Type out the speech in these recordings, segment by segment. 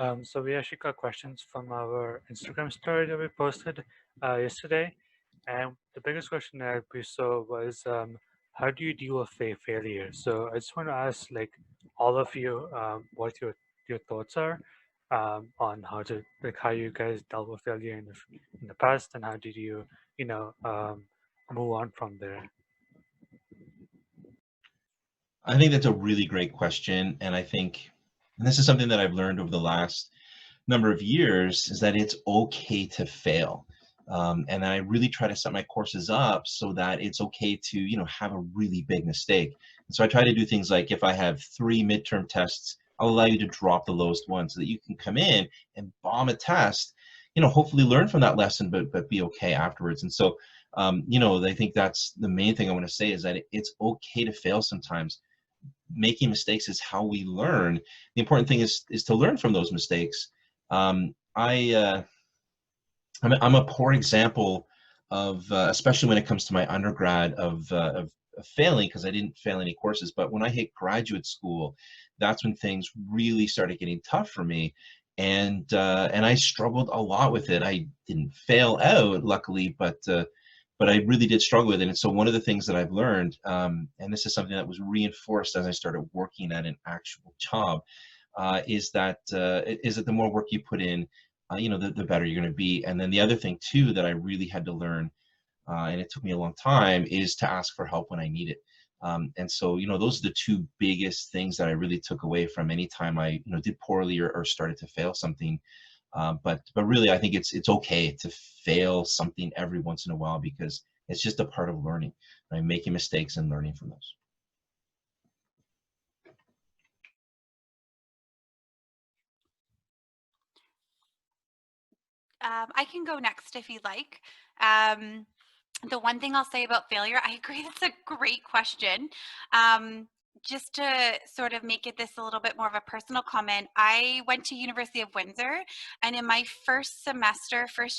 So we actually got questions from our Instagram story that we posted yesterday, and the biggest question that we saw was, how do you deal with failure? So I just want to ask, like, all of you, what your thoughts are on how you guys dealt with failure in the past, and how did you, you know, move on from there? I think that's a really great question, and I think, and this is something that I've learned over the last number of years, is that it's okay to fail. And I really try to set my courses up so that it's okay to, have a really big mistake. And so I try to do things like, if I have 3 midterm tests, I'll allow you to drop the lowest one so that you can come in and bomb a test, hopefully learn from that lesson, but be okay afterwards. And so, I think that's the main thing I want to say, is that it's okay to fail sometimes. Making mistakes is how we learn. The important thing is to learn from those mistakes. I'm a poor example of, especially when it comes to my undergrad, of failing, because I didn't fail any courses. But when I hit graduate school, that's when things really started getting tough for me, and I struggled a lot with it. I didn't fail out, luckily, but I really did struggle with it. And so one of the things that I've learned, and this is something that was reinforced as I started working at an actual job, is that the more work you put in, the better you're going to be. And then the other thing too that I really had to learn, and it took me a long time, is to ask for help when I need it. And so, those are the two biggest things that I really took away from any time I, did poorly or started to fail something. But really, I think it's okay to fail something every once in a while, because it's just a part of learning, right? Making mistakes and learning from those. I can go next if you'd like. The one thing I'll say about failure, I agree, that's a great question. Just to sort of make it this a little bit more of a personal comment, I went to University of Windsor, and in my first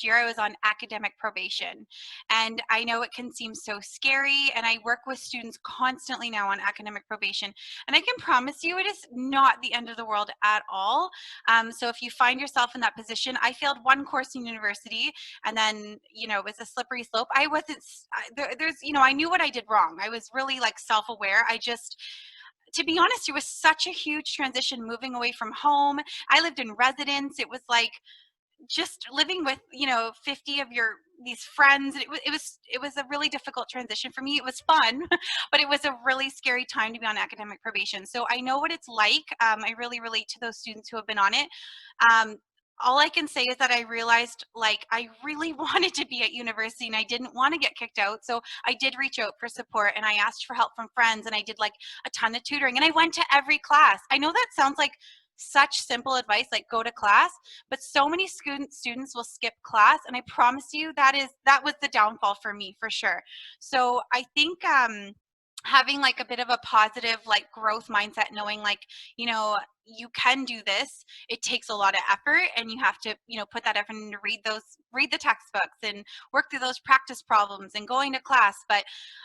year, I was on academic probation. And I know it can seem so scary, and I work with students constantly now on academic probation. And I can promise you it is not the end of the world at all. So if you find yourself in that position, I failed one course in university, and then, it was a slippery slope. I wasn't, there's, I knew what I did wrong. I was really like self-aware. To be honest, it was such a huge transition moving away from home. I lived in residence. It was like just living with, 50 of these friends. It was a really difficult transition for me. It was fun, but it was a really scary time to be on academic probation. So I know what it's like. I really relate to those students who have been on it. All I can say is that I realized, like, I really wanted to be at university and I didn't want to get kicked out. So I did reach out for support, and I asked for help from friends, and I did like a ton of tutoring, and I went to every class. I know that sounds like such simple advice, like go to class, but so many students will skip class, and I promise you that was the downfall for me, for sure. So I think having like a bit of a positive like growth mindset, knowing like, you can do this. It takes a lot of effort, and you have to, put that effort in to read the textbooks and work through those practice problems and going to class. But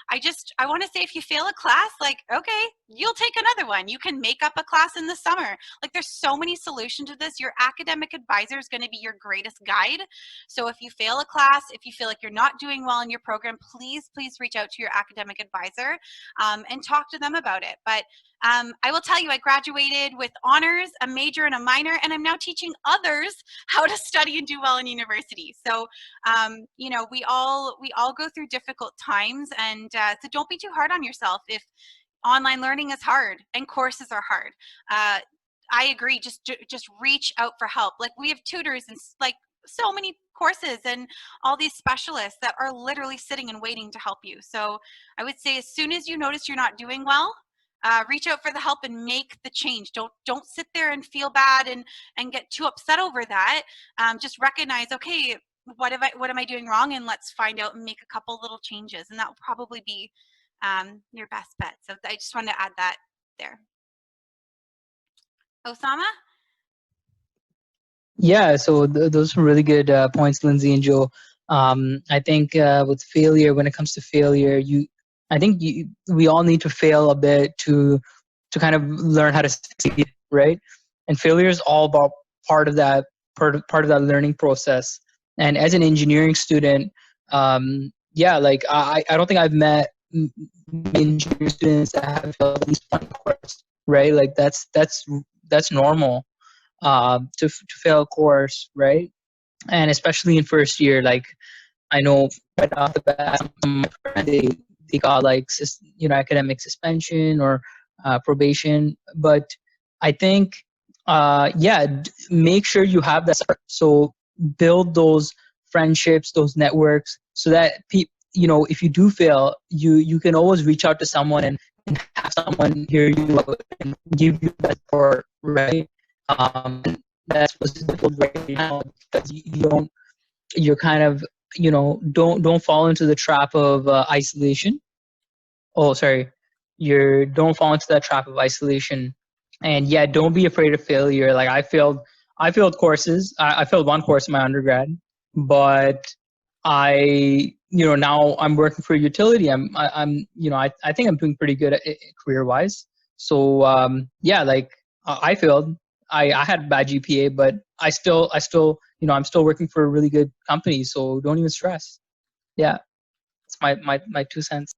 I want to say, if you fail a class, like, okay, you'll take another one. You can make up a class in the summer. Like, there's so many solutions to this. Your academic advisor is going to be your greatest guide. So if you fail a class, if you feel like you're not doing well in your program, please reach out to your academic advisor and talk to them about it. But I will tell you, I graduated with honors, a major and a minor, and I'm now teaching others how to study and do well in university. So, we all go through difficult times, and so don't be too hard on yourself if online learning is hard and courses are hard. I agree. Just reach out for help. Like, we have tutors and like so many courses and all these specialists that are literally sitting and waiting to help you. So I would say, as soon as you notice you're not doing well, reach out for the help and make the change. Don't sit there and feel bad and get too upset over that. Just recognize, okay, what am I doing wrong, and let's find out and make a couple little changes, and that will probably be your best bet. So I just wanted to add that there. Osama? Yeah, so those are really good points, Lindsay and Joe. I think with failure, when it comes to failure, we all need to fail a bit to kind of learn how to succeed, right? And failure is all about part of that learning process. And as an engineering student, like I don't think I've met engineering students that have failed at least one course, right? Like that's normal to fail a course, right? And especially in first year, like I know right off the bat, some of my friends, they got like academic suspension or probation. But I think make sure you have that support. So build those friendships, those networks, so that if you do fail, you can always reach out to someone and have someone hear you out and give you that support, right? That's what's difficult right now because you're kind of don't fall into the trap of isolation. Oh, sorry, don't fall into that trap of isolation. And yeah, don't be afraid of failure. Like I failed courses. I failed one course in my undergrad, but now I'm working for a utility. I think I'm doing pretty good at career wise. So like I failed. I had a bad GPA, but I still I'm still working for a really good company. So don't even stress. Yeah, it's my 2 cents.